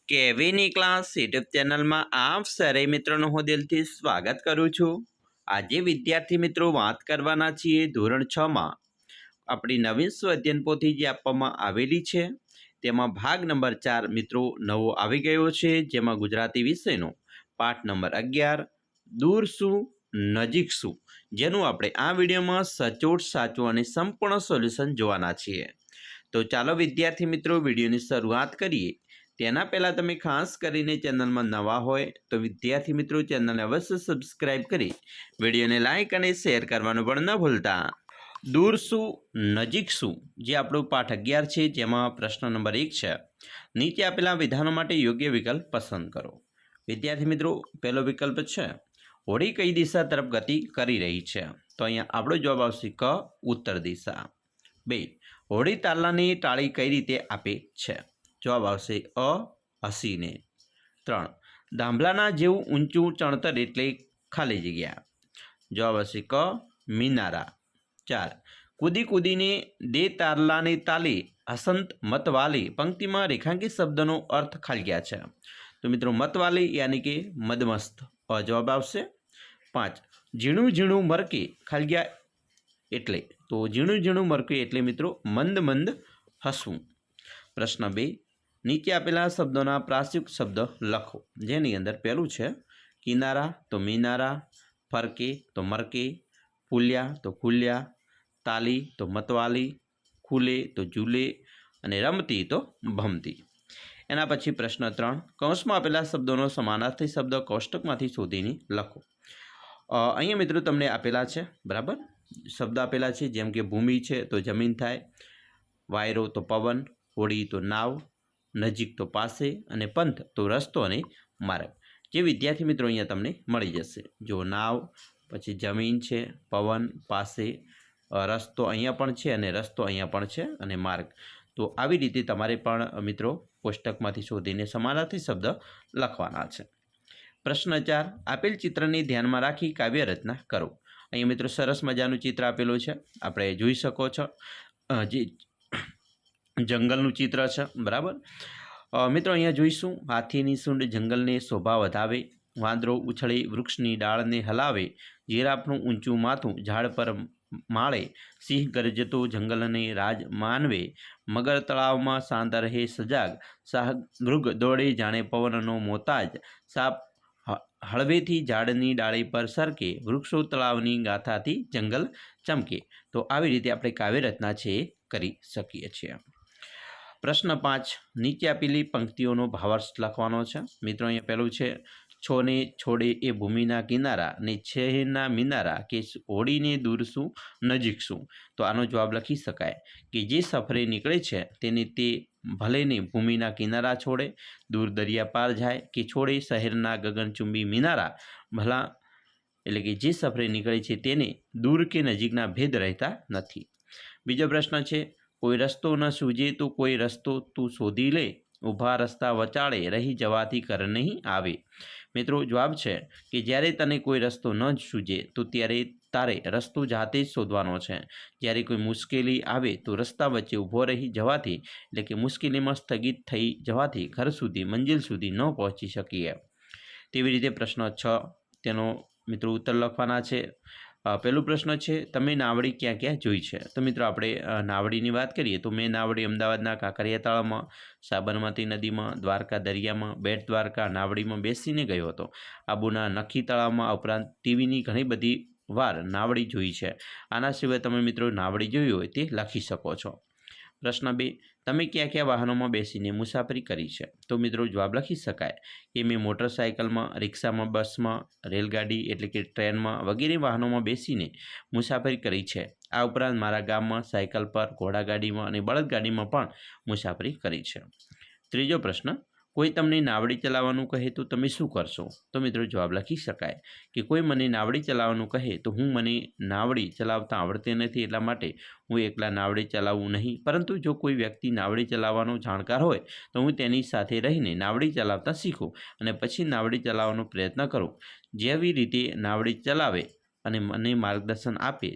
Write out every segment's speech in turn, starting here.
કેવીની class YouTube ચેનલમાં આપ સરે મિત્રોનું હું દિલથી સ્વાગત કરું છું। આજે વિદ્યાર્થી મિત્રો વાત કરવાના છીએ ધોરણ 6માં આપણી નવીન સ્વઅધ્યયન પોથી જે આપવામાં આવેલી છે તેમાં ભાગ નંબર 4 મિત્રો નવો આવી ગયો છે, જેમાં ગુજરાતી વિષયનો પાઠ નંબર 11 દૂર શું નજીક શું, જેનું આપણે આ વિડીયોમાં સચોટ સાચું અને સંપૂર્ણ સોલ્યુશન જોવાના છીએ। તો ચાલો વિદ્યાર્થી મિત્રો વિડીયોની શરૂઆત કરીએ। તેના પહેલાં તમે ખાસ કરીને ચેનલમાં નવા હોય તો વિદ્યાર્થી મિત્રો ચેનલને અવશ્ય સબસ્ક્રાઇબ કરી વિડીયોને લાઇક અને શેર કરવાનું પણ ન ભૂલતા। દૂર શું નજીક શું જે આપણો પાઠ 11 છે, જેમાં પ્રશ્ન નંબર 1 છે, નીચે આપેલા વિધાનો માટે યોગ્ય વિકલ્પ પસંદ કરો। વિદ્યાર્થી મિત્રો પહેલો વિકલ્પ છે હોડી કઈ દિશા તરફ ગતિ કરી રહી છે, તો અહીંયા આપણો જવાબ આવશે ક ઉત્તર દિશા। 2 હોડી તારલાની ટાળી કઈ રીતે આપે છે, જવાબ આવશે અ હસીને। 3 દાંભલાના જેવું ઊંચું ચણતર એટલે ખાલી જગ્યા, જવાબ આવશે ક મિનારા। 4 કૂદી કૂદીને દે તારલાને તાલે હસંત મતવાલે પંક્તિમાં રેખાંકિત શબ્દનો અર્થ ખાલિયા છે, તો મિત્રો મતવાલે યાની કે મદમસ્ત, જવાબ આવશે। 5 ઝીણું ઝીણું મરકે ખાલિયા એટલે, તો ઝીણું ઝીણું મરકે એટલે મિત્રો મંદ મંદ હસવું। પ્રશ્ન 2 નીચે આપેલા શબ્દોના પ્રાસયુક્ત શબ્દ લખો, જેની અંદર પહેલું છે કિનારા તો મિનારા, ફરકે તો મરકે, ફૂલ્યા તો ખુલ્યા, તાલી તો મતવાલી, ખુલે તો ઝૂલે અને રમતી તો ભમતી। એના પછી પ્રશ્ન 3 કૌંસમાં આપેલા શબ્દોનો સમાનાર્થી શબ્દ કોષ્ટકમાંથી શોધીને લખો। અહીંયા મિત્રો તમને આપેલા છે, બરાબર શબ્દ આપેલા છે, જેમ કે ભૂમિ છે તો જમીન થાય, વાયરો તો પવન, હોડી તો નાવ, નજીક તો પાસે અને પંથ તો રસ્તો અને માર્ગ, જે વિદ્યાર્થી મિત્રો અહીંયા તમને મળી જશે। જો નાવ, પછી જમીન છે, પવન, પાસે, રસ્તો અહીંયા પણ છે અને રસ્તો અહીંયા પણ છે અને માર્ગ, તો આવી રીતે તમારે પણ મિત્રો કોષ્ટકમાંથી શોધીને સમાનાર્થી શબ્દ લખવાના છે। પ્રશ્ન 4 આપેલ ચિત્રને ધ્યાનમાં રાખી કાવ્ય રચના કરો। અહીંયા મિત્રો સરસ મજાનું ચિત્ર આપેલું છે, આપણે જોઈ શકો છો, જે જંગલનું ચિત્ર છે, બરાબર। મિત્રો અહીંયા જોઈશું હાથીની સૂંઢ જંગલને શોભા વધાવે, વાંદરો ઉછળે વૃક્ષની ડાળને હલાવે, જીરાફનું ઊંચું માથું ઝાડ પર માળે, સિંહ ગરજતો જંગલને રાજ માનવે, મગર તળાવમાં શાંત રહે સજાગ, શાહમૃગ દોડે જાણે પવનનો મોતાજ, સાપ હળવેથી ઝાડની ડાળી પર સરકે, વૃક્ષો તળાવની ગાથાથી જંગલ ચમકે, તો આવી રીતે આપણે કાવ્ય રચના છે એ કરી શકીએ છીએ। પ્રશ્ન 5 નીચે આપેલી પંક્તિઓનો ભાવાર્થ લખવાનો છે। મિત્રો અહીંયા પહેલું છે છોને છોડે એ ભૂમિના કિનારા ને છેના મિનારા કે હોડીને દૂર શું નજીક શું, તો આનો જવાબ લખી શકાય કે જે સફરે નીકળે છે તેને તે ભલેને ભૂમિના કિનારા છોડે, દૂર દરિયા પાર જાય કે છોડે શહેરના ગગનચુંબી મિનારા, ભલા એટલે કે જે સફરે નીકળે છે તેને દૂર કે નજીકના ભેદ રહેતા નથી। બીજો પ્રશ્ન છે કોઈ રસ્તો ન સૂજે તો કોઈ રસ્તો તું શોધી લે, ઊભા રસ્તા વચાળે રહી જવાથી કર નહીં આવે। મિત્રો જવાબ છે કે જ્યારે તને કોઈ રસ્તો ન સૂજે તો ત્યારે તારે રસ્તો જાતે જ શોધવાનો છે, જ્યારે કોઈ મુશ્કેલી આવે તો રસ્તા વચ્ચે ઊભો રહી જવાથી એટલે કે મુશ્કેલીમાં સ્થગિત થઈ જવાથી ઘર સુધી મંજિલ સુધી ન પહોંચી શકીએ। તેવી રીતે પ્રશ્ન 6 તેનો મિત્રો ઉત્તર લખવાના છે। પહેલો પ્રશ્ન છે તમે નાવડી ક્યાં ક્યાં જોઈ છે, તો મિત્રો આપણે નાવડીની વાત કરીએ તો મેં નાવડી અમદાવાદના કાંકરિયા તળાવમાં, સાબરમતી નદીમાં, દ્વારકા દરિયામાં, બેટ દ્વારકા નાવડીમાં બેસીને ગયો હતો, આબુના નખી તળાવમાં, ઉપરાંત ટીવીની ઘણી બધી વાર નાવડી જોઈ છે। આના સિવાય તમે મિત્રો નાવડી જોઈ હોય તે લખી શકો છો। પ્રશ્ન 2 તમે કયા કયા વાહનોમાં બેસીને મુસાફરી કરી છે, તો મિત્રો જવાબ લખી શકાય કે મેં મોટરસાઇકલમાં, રિક્ષામાં, બસમાં, રેલગાડી એટલે કે ટ્રેનમાં વગેરે વાહનોમાં બેસીને મુસાફરી કરી છે। આ ઉપરાંત મારા ગામમાં સાયકલ પર, ઘોડાગાડીમાં અને બળદગાડીમાં પણ મુસાફરી કરી છે। ત્રીજો પ્રશ્ન કોઈ તમને નાવડી ચલાવવાનું કહે તો તમે શું કરશો, તો મિત્રો જવાબ લખી શકાય કે કોઈ મને નાવડી ચલાવવાનું કહે તો મને નાવડી ચલાવતા આવડતી નથી, એટલા માટે હું એકલા નાવડી ચલાવવું નહીં, પરંતુ જો કોઈ વ્યક્તિ નાવડી ચલાવવાનો જાણકાર હોય તો હું તેની સાથે રહીને નાવડી ચલાવતા શીખું અને પછી નાવડી ચલાવવાનો પ્રયત્ન કરું, જેવી રીતે નાવડી ચલાવે અને મને માર્ગદર્શન આપે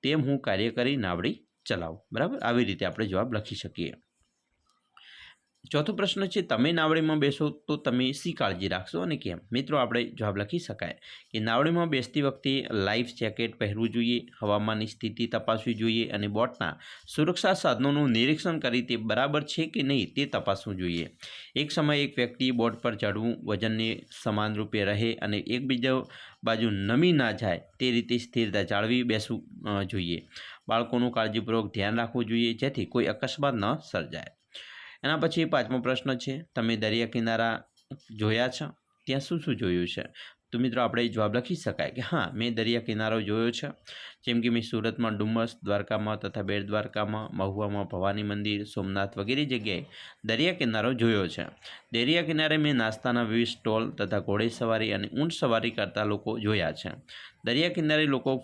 તેમ હું કાર્ય કરી નાવડી ચલાવું, બરાબર। આવી રીતે આપણે જવાબ લખી શકીએ। ચોથો પ્રશ્ન છે, તમે નાવડીમાં બેસો તો તમે શી કાળજી રાખશો અને કેમ? મિત્રો, આપણે જવાબ લખી શકાય કે નાવડીમાં બેસતી વખતે લાઈફ જેકેટ પહેરવું જોઈએ, હવામાનની સ્થિતિ તપાસવી જોઈએ અને બોટના સુરક્ષા સાધનોનું નિરીક્ષણ કરી તે બરાબર છે કે નહીં તે તપાસવું જોઈએ. એક સમયે એક વ્યક્તિએ બોટ પર ચડવું, વજનને સમાનરૂપે રહે અને એકબીજા બાજુ નમી ના જાય તે રીતે સ્થિરતા જાળવી બેસવું જોઈએ. બાળકોનું કાળજીપૂર્વક ધ્યાન રાખવું જોઈએ જેથી કોઈ અકસ્માત ન સર્જાય. એના પછી પાંચમો પ્રશ્ન છે, તમે દરિયા કિનારા જોયા છે? ત્યાં શું શું જોયું છે? તો મિત્રો, આપણે જવાબ લખી શકાય કે હા, મેં દરિયા કિનારો જોયો છે. જેમ કે મેં સુરતમાં ડુમસ, દ્વારકામાં તથા બેટ દ્વારકામાં, મહુવામાં ભવાની મંદિર, સોમનાથ વગેરે જગ્યાએ દરિયા કિનારો જોયો છે. દરિયા કિનારે મેં નાસ્તાના વિવિધ સ્ટોલ તથા ઘોડેસવારી અને ઊંટ સવારી કરતા લોકો જોયા છે. દરિયા કિનારે લોકો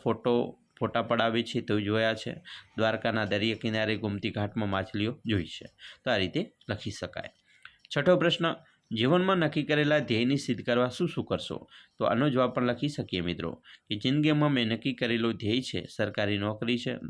ફોટા પડાવે છે તો જોયા છે. દ્વારકાના દરિયા કિનારે ગોમતી ઘાટમાં માછલીઓ જોઈ છે. તો આ રીતે લખી શકાય. છઠ્ઠો પ્રશ્ન, જીવનમાં નક્કી કરેલા ધ્યેયની સિદ્ધ કરવા શું શું કરશો? તો આનો જવાબ પણ લખી શકીએ મિત્રો કે જિંદગીમાં મેં નક્કી કરેલો ધ્યેય છે સરકારી નોકરી છે.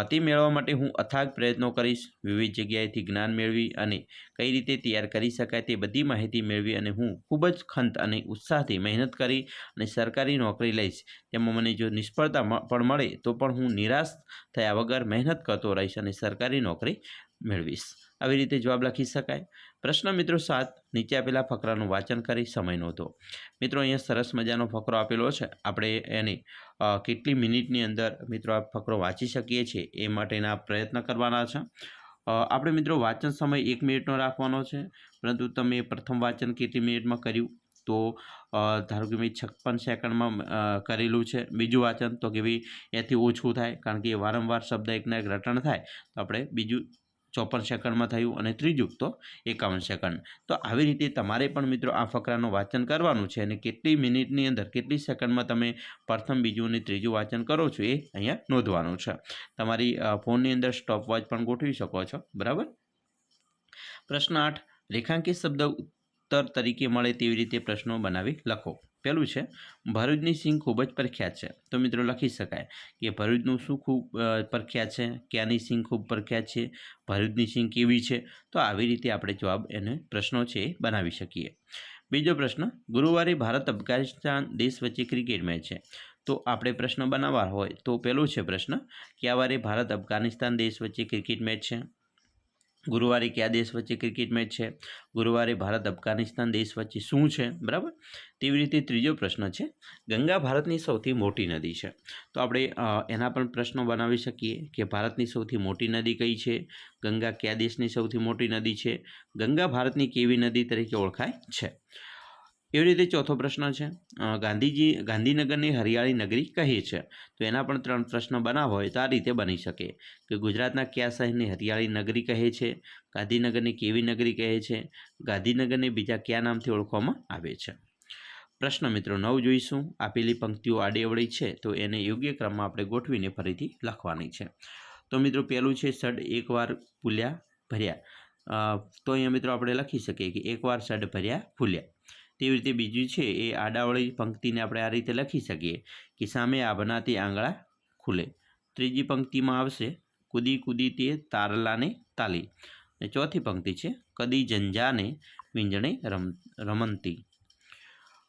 તે મેળવવા માટે હું અથાગ પ્રયત્નો કરીશ. વિવિધ જગ્યાએથી જ્ઞાન મેળવી અને કઈ રીતે તૈયાર કરી શકાય તે બધી માહિતી મેળવી અને હું ખૂબ જ ખંત અને ઉત્સાહથી મહેનત કરી અને સરકારી નોકરી લઈશ. તેમાં મને જો નિષ્ફળતા પણ મળે તો પણ હું નિરાશ થયા વગર મહેનત કરતો રહીશ અને સરકારી નોકરી મેળવીશ. આવી રીતે જવાબ લખી શકાય. પ્રશ્ન મિત્રો 7, નીચે આપેલા ફકરાનું વાંચન કરી સમય નોંધો. મિત્રો, અહીંયા સરસ મજાનો ફકરો આપેલો છે. આપણે એને કેટલી મિનિટની અંદર મિત્રો આ ફકરો વાંચી શકીએ છીએ એ માટેના પ્રયત્ન કરવાના છે. આપણે મિત્રો વાંચન સમય 1 મિનિટનો રાખવાનો છે, પરંતુ તમે પ્રથમ વાંચન કેટલી મિનિટમાં કર્યું તો ધારો કે મેં 56 સેકન્ડમાં કરેલું છે. બીજું વાંચન તો કે ભાઈ એથી ઓછું થાય, કારણ કે વારંવાર શબ્દ એકના એક રટણ થાય તો આપણે બીજું 54 સેકન્ડમાં થયું અને ત્રીજું તો 51 સેકન્ડ. તો આવી રીતે તમારે પણ મિત્રો આ ફકરાનું વાંચન કરવાનું છે અને કેટલી મિનિટની અંદર કેટલી સેકન્ડમાં તમે પ્રથમ, બીજું અને ત્રીજું વાંચન કરો છો એ અહીંયા નોંધવાનું છે. તમારી ફોનની અંદર સ્ટોપવોચ પણ ગોઠવી શકો છો. બરાબર. પ્રશ્ન 8, રેખાંકિત શબ્દ ઉત્તર તરીકે મળે તેવી રીતે પ્રશ્નો બનાવી લખો. પહેલું છે, ભરૂચની સિંગ ખૂબ જ પ્રખ્યાત છે. તો મિત્રો લખી શકાય કે ભરૂચનું શું ખૂબ પ્રખ્યાત છે, ક્યાંની સિંગ ખૂબ પ્રખ્યાત છે, ભરૂચની સિંગ કેવી છે. તો આવી રીતે આપણે જવાબ એને પ્રશ્નો છે એ બનાવી શકીએ. બીજો પ્રશ્ન, ગુરુવારે ભારત અફઘાનિસ્તાન દેશ વચ્ચે ક્રિકેટ મેચ છે. તો આપણે પ્રશ્ન બનાવવા હોય તો પહેલો છે પ્રશ્ન, કયા વારે ભારત અફઘાનિસ્તાન દેશ વચ્ચે ક્રિકેટ મેચ છે? ગુરુવારે કયા દેશ વચ્ચે ક્રિકેટ મેચ છે? ગુરુવારે ભારત અફઘાનિસ્તાન દેશ વચ્ચે શું છે? બરાબર. તેવી રીતે ત્રીજો પ્રશ્ન છે, ગંગા ભારતની સૌથી મોટી નદી છે. તો આપણે એના પણ પ્રશ્નો બનાવી શકીએ કે ભારતની સૌથી મોટી નદી કઈ છે? ગંગા કયા દેશની સૌથી મોટી નદી છે? ગંગા ભારતની કેવી નદી તરીકે ઓળખાય છે? એવી રીતે ચોથો પ્રશ્ન છે, ગાંધીનગરની હરિયાળી નગરી કહે છે. તો એના પણ 3 પ્રશ્ન બનાવવા હોય તો આ રીતે બની શકે કે ગુજરાતના કયા શહેરની હરિયાળી નગરી કહે છે? ગાંધીનગરની કેવી નગરી કહે છે? ગાંધીનગરને બીજા કયા નામથી ઓળખવામાં આવે છે? પ્રશ્ન મિત્રો 9 જોઈશું. આપેલી પંક્તિઓ આડી-અવળી છે તો એને યોગ્ય ક્રમમાં આપણે ગોઠવીને ફરીથી લખવાની છે. તો મિત્રો પહેલું છે, સડ એકવાર ફૂલ્યા ભર્યા. તો અહીંયા મિત્રો આપણે લખી શકીએ કે એકવાર સડ ભર્યા ફૂલ્યા. તેવી રીતે બીજું છે એ આડાવળી પંક્તિને આપણે આ રીતે લખી શકીએ કે સામે આભનાથી આંગળા ખુલે. ત્રીજી પંક્તિમાં આવશે, કૂદી કૂદી તે તારલાને તાલી. અને ચોથી પંક્તિ છે, કદી જંજાને વીંજણે રમંતી.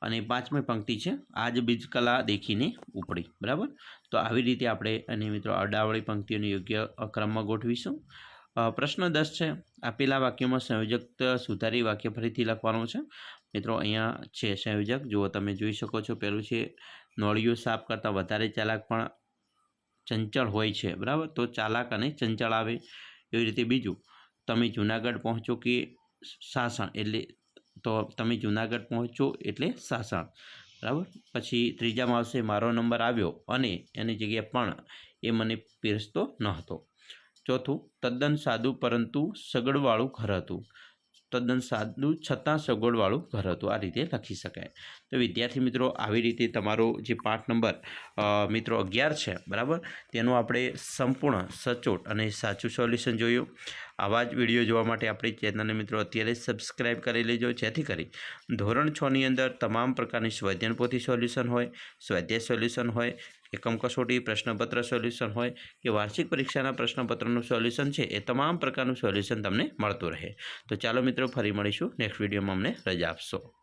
અને પાંચમી પંક્તિ છે, આજ બીજકલા દેખીને ઉપડી. બરાબર. તો આવી રીતે આપણે અને મિત્રો આડાવળી પંક્તિઓને યોગ્ય ક્રમમાં ગોઠવીશું. પ્રશ્ન 10 છે, આપેલા વાક્યમાં સંયોજક સુધારી વાક્ય ફરીથી લખવાનું છે. મિત્રો અહીંયા છે સંયોજક, જુઓ તમે જોઈ શકો છો. પહેલું છે, નોળિયો સાપ કરતાં વધારે ચાલાક પણ ચંચળ હોય છે. બરાબર. તો ચાલાક અને ચંચળ આવે. એવી રીતે બીજું, તમે જુનાગઢ પહોંચો કે સાસણ, એટલે તો તમે જુનાગઢ પહોંચો એટલે સાસણ. બરાબર. પછી ત્રીજામાં આવશે, મારો નંબર આવ્યો અને એની જગ્યાએ પણ એ મને પીરસતો ન હતો. ચોથું, તદ્દન સાદું પરંતુ સગવડવાળું ઘર હતું. તદ્દન સાદું છતાં સગવડવાળું ઘર હતું. આ રીતે લખી શકાય. તો વિદ્યાર્થી મિત્રો, આવી રીતે તમારો જે પાઠ નંબર મિત્રો 11 છે, બરાબર, તેનું આપણે સંપૂર્ણ, સચોટ અને સાચું સોલ્યુશન જોયું. આવા જ વિડીયો જોવા માટે આપણી ચેનલને મિત્રો અત્યારે જ સબસ્ક્રાઈબ કરી લેજો, જેથી કરી ધોરણ 6ની અંદર તમામ પ્રકારની સ્વાધ્યાય પોથી સોલ્યુશન હોય, સ્વાધ્યાય સોલ્યુશન હોય, એકમ કસોટી પ્રશ્નપત્ર સોલ્યુશન હોય કે વાર્ષિક પરીક્ષાના પ્રશ્નપત્રનું સોલ્યુશન છે એ તમામ પ્રકારનું સોલ્યુશન તમને મળતું રહે. તો ચાલો મિત્રો, ફરી મળીશું નેક્સ્ટ વિડીયોમાં. અમને રજા આપશો.